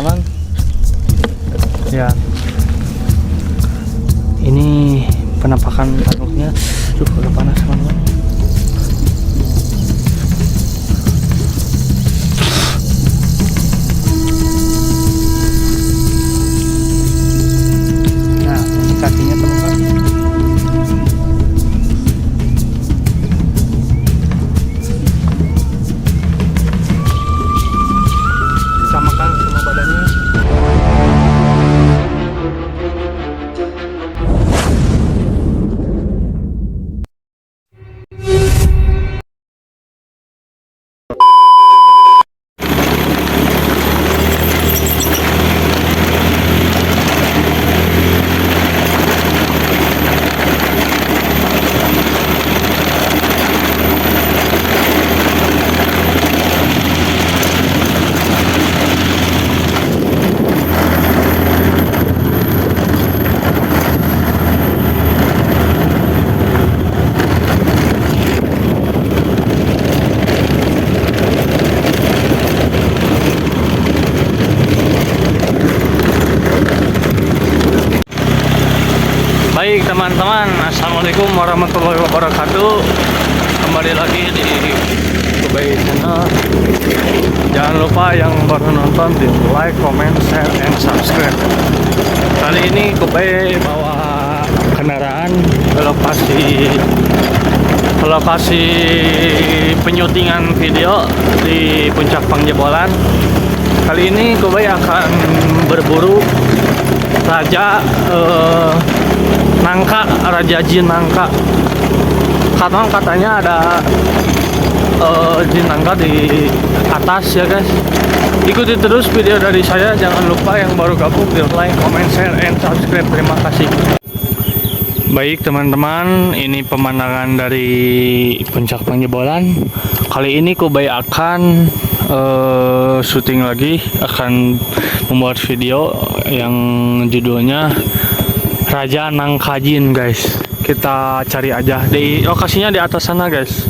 teman. Ya, ini penampakan tanduknya. Udah panas teman-teman. Nah, ini kakinya teman-teman. Samakan semua badannya. Baik teman-teman, assalamualaikum warahmatullahi wabarakatuh. Kembali lagi di Kubay Channel. Jangan lupa yang baru nonton di like, comment, share, and subscribe. Kali ini Kubay bawa kendaraan ke lokasi penyutingan video di Puncak Pangjebolan. Kali ini Kubay akan berburu raja nangka, raja jin nangka. Karena katanya ada jin nangka di atas ya guys. Ikuti terus video dari saya. Jangan lupa yang baru gabung di like, comment, share, and subscribe. Terima kasih. Baik teman-teman, ini pemandangan dari Puncak Pangjebolan. Kali ini Kubay akan syuting lagi, akan membuat video yang judulnya Raja Nangka Jin guys. Kita cari aja di lokasinya di atas sana guys.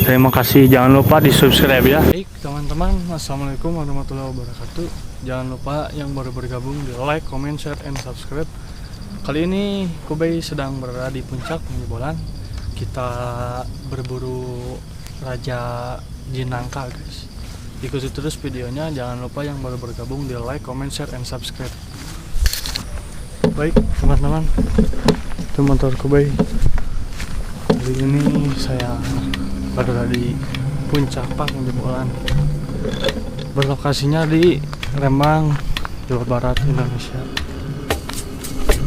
Terima kasih, jangan lupa di subscribe ya. Baik teman-teman, assalamualaikum warahmatullahi wabarakatuh. Jangan lupa yang baru bergabung di like, comment, share, and subscribe. Kali ini Kubay sedang berada di Puncak Pangjebolan. Kita berburu Raja Jin Nangka guys. Ikuti terus videonya. Jangan lupa yang baru bergabung di like, comment, share, and subscribe. Baik teman-teman, itu motor Kubay. Hari ini saya berada di Puncak Pangjebolan, berlokasinya di Lembang, Jawa Barat, Indonesia.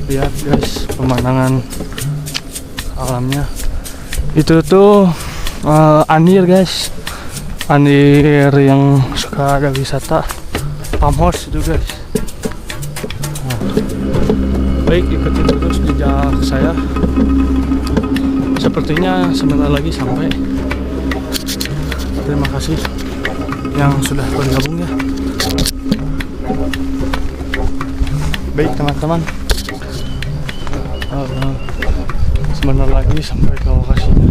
Lihat guys pemandangan alamnya. Itu tuh andir guys, andir yang suka ada wisata farmhouse itu guys. Baik, ikuti terus jejak saya. Sepertinya sebentar lagi sampai. Terima kasih yang sudah bergabung ya. Baik teman-teman, sebentar lagi sampai ke lokasinya.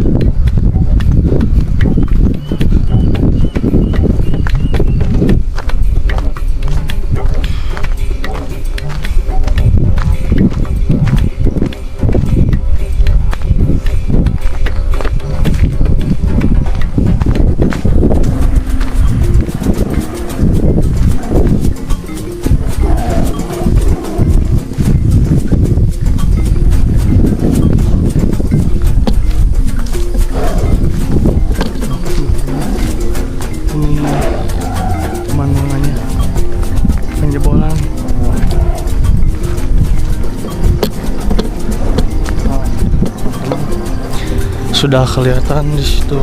Sudah kelihatan di situ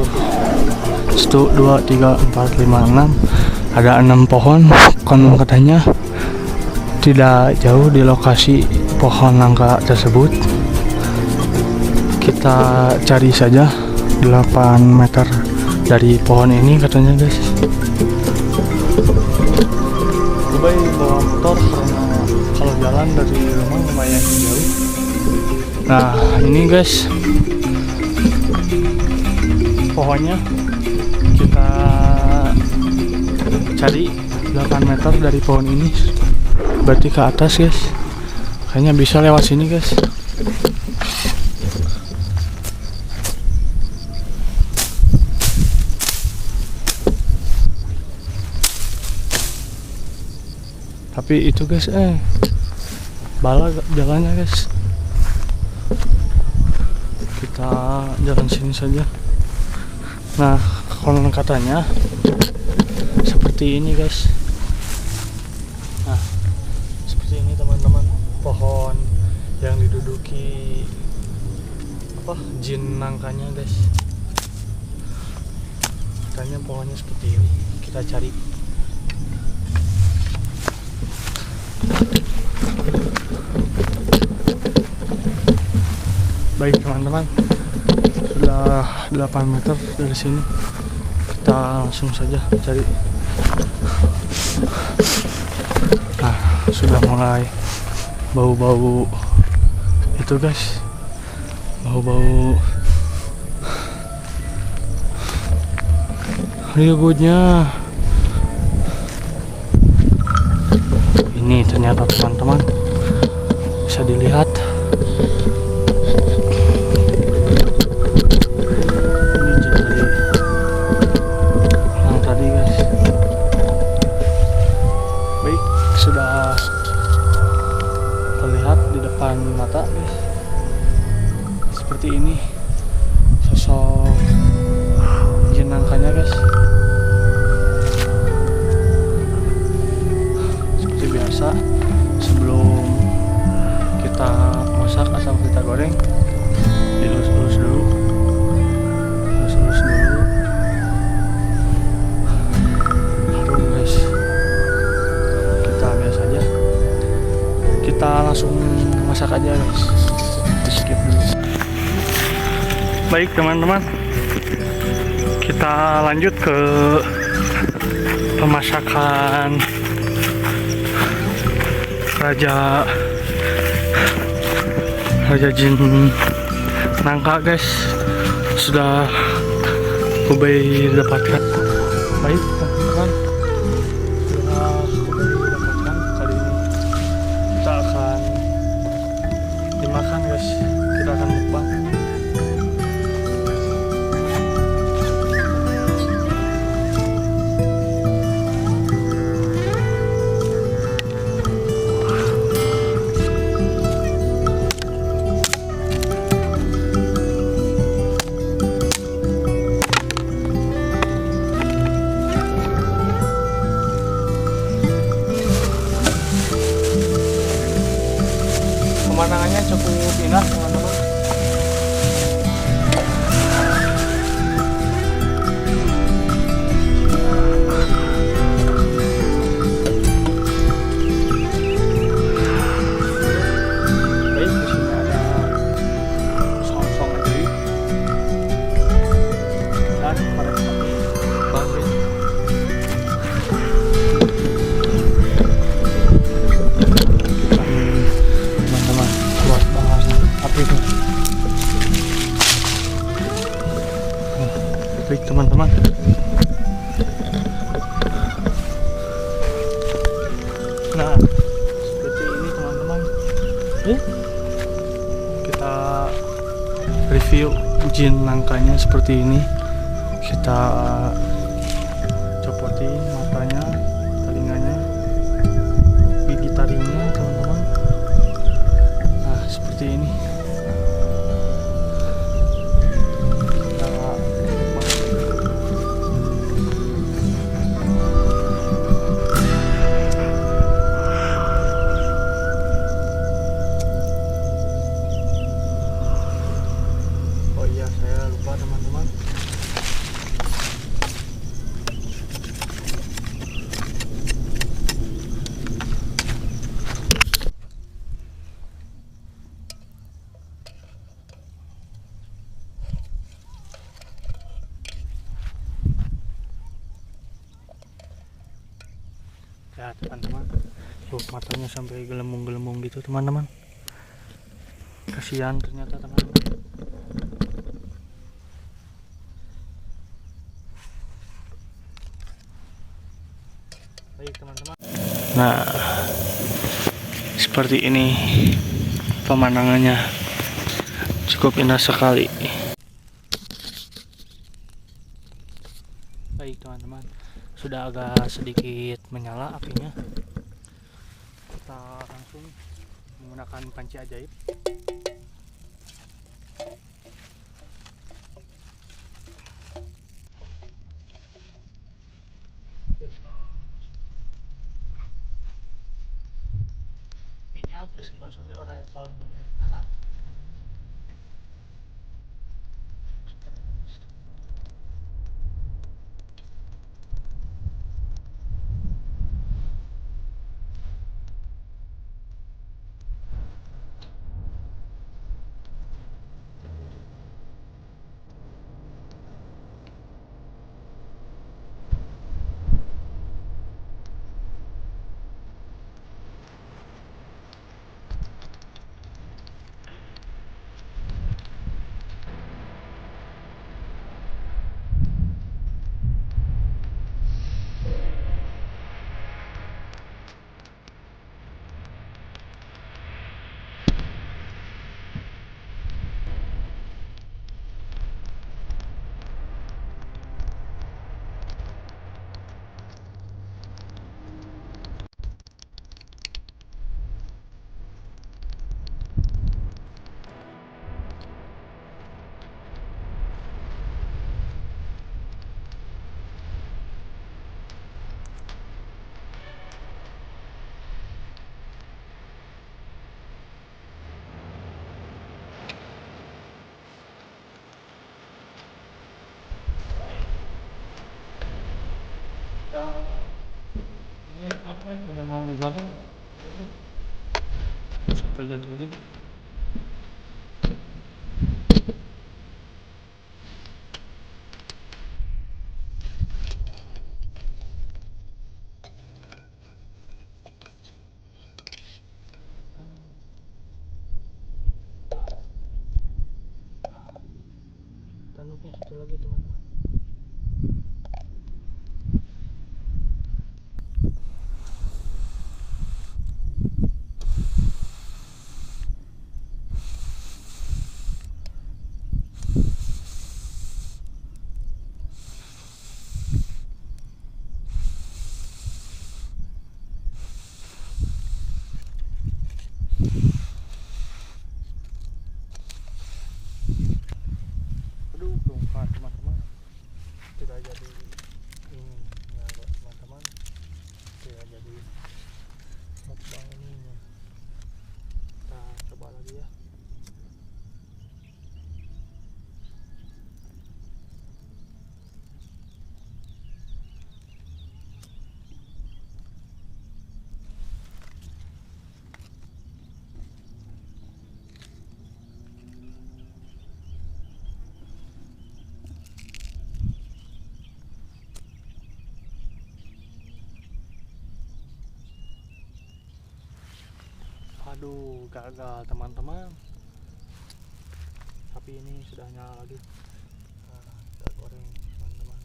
1, 2, 3, 4, 5, 6 ada 6 pohon. Konon katanya tidak jauh di lokasi pohon nangka tersebut. Kita cari saja 8 meter dari pohon ini katanya guys. Kubay bawa motor karena kalau jalan dari rumah lumayan jauh. Nah ini guys pohonnya, kita cari 8 meter dari pohon ini. berarti ke atas guys. Kayaknya bisa lewat sini guys. Tapi itu guys, bala jalannya guys. Kita jalan sini saja. Nah, konon katanya seperti ini guys. Nah, seperti ini teman-teman, pohon yang diduduki apa, jin nangkanya guys. Katanya pohonnya seperti ini. Kita cari. Baik teman-teman, sudah 8 meter dari sini. Kita langsung saja cari. Nah, sudah mulai bau-bau itu guys, bau-bau ributnya. Ini ternyata teman-teman bisa dilihat. Sudah terlihat di depan mata guys, seperti ini sosok jin nangkanya guys. Seperti biasa, sebelum kita masak atau kita goreng, dilus-lus dulu, lus-lus dulu. Harum guys. Kita langsung masak aja guys, di skip dulu. Baik teman-teman, kita lanjut ke pemasakan raja jin nangka guys. Sudah Ubay dapatkan. Baik teman-teman, dimakan guys, kita akan mukbang. Pemandangannya cukup indah teman-teman. Baik, di sini ada song-song ajaib dan pada seperti bangkit. Baik teman-teman, nah seperti ini teman-teman, kita review jin nangkanya seperti ini. Kita copotin matanya, telinganya, gigi taringnya teman-teman. Nah seperti ini. Saya lupa teman-teman. Ya teman-teman, matanya sampai gelembung-gelembung gitu teman-teman. Kasihan ternyata teman-teman. Baik teman-teman. Nah Seperti ini pemandangannya, cukup indah sekali. Baik teman-teman, sudah agak sedikit menyala apinya. Kita langsung menggunakan panci ajaib. Ini apa yang udah mau di belakang? Sepeda dulu. Tanuknya satu lagi teman-teman. Aduh, bongkar teman-teman. Tidak jadi ini ya teman-teman. Tidak jadi mukbang ini. Kita coba lagi ya. Aduh, gagal teman-teman. Tapi ini sudah nyala lagi. Nah, kita goreng teman-teman.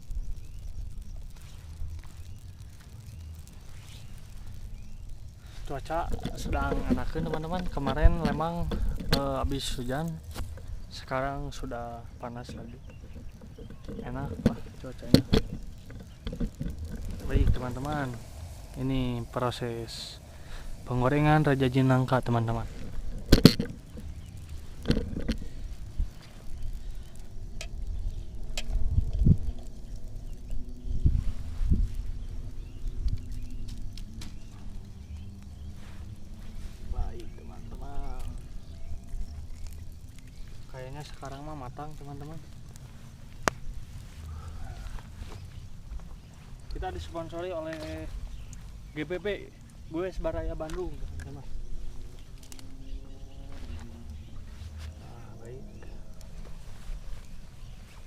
Cuaca sedang enakan teman-teman. Kemarin memang habis hujan. Sekarang sudah panas lagi. Enak lah cuacanya. Baik teman-teman, ini proses penggorengan rajajin nangka teman-teman. Baik teman-teman, kayaknya sekarang mah matang teman-teman. Kita disponsori oleh GPP Goes Baraya Bandung teman-teman. Nah, baik.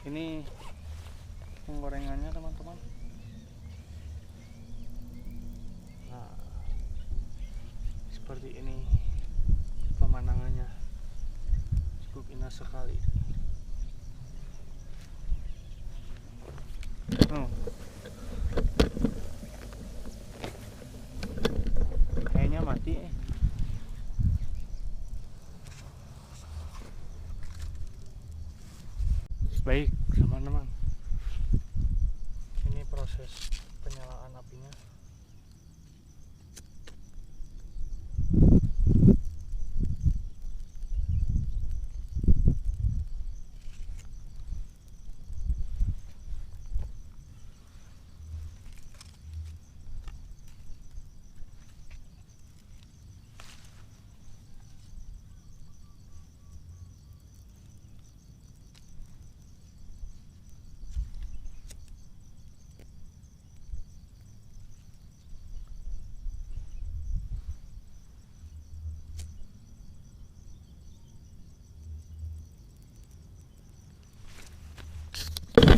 Ini penggorengannya teman-teman. Nah, seperti ini pemandangannya, cukup indah sekali. Kayaknya mati. Baik teman-teman, ini proses penyalaan apinya.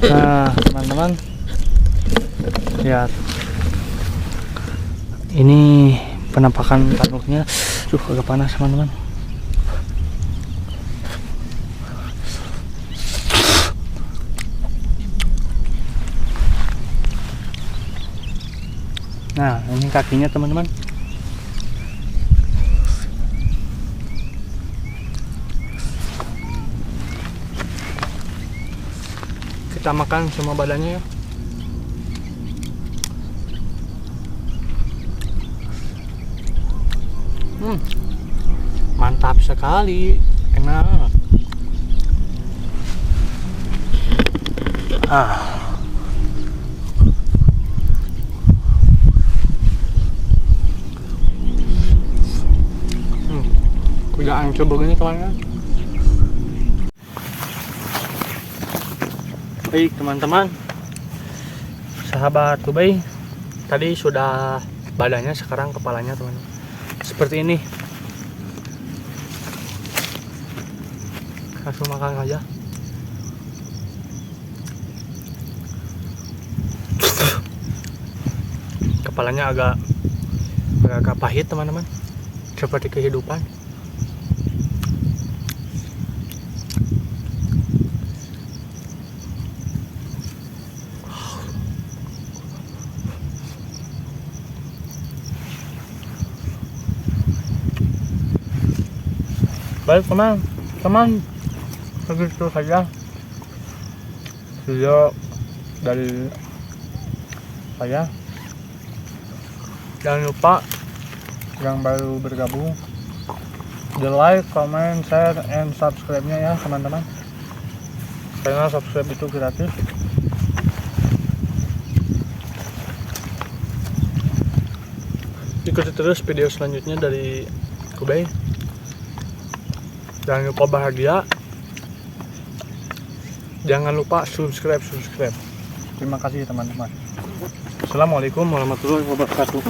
Nah teman-teman, lihat ini penampakan tanduknya. Agak panas teman-teman. Nah ini kakinya teman-teman. Kita makan semua badannya ya. Mantap sekali, enak. Kuda coba begini teman-teman. Baik teman-teman, sahabat Kubay, tadi sudah badannya, sekarang kepalanya teman-teman. Seperti ini. Langsung makan aja. Kepalanya agak pahit teman-teman, seperti kehidupan. Baik teman-teman, begitu saja video dari saya. Jangan lupa yang baru bergabung di like, comment, share, and subscribe-nya ya teman-teman, karena subscribe itu gratis. Ikuti terus video selanjutnya dari Kubay. Jangan lupa bahagia. Jangan lupa subscribe. Terima kasih teman-teman. Assalamualaikum warahmatullahi wabarakatuh.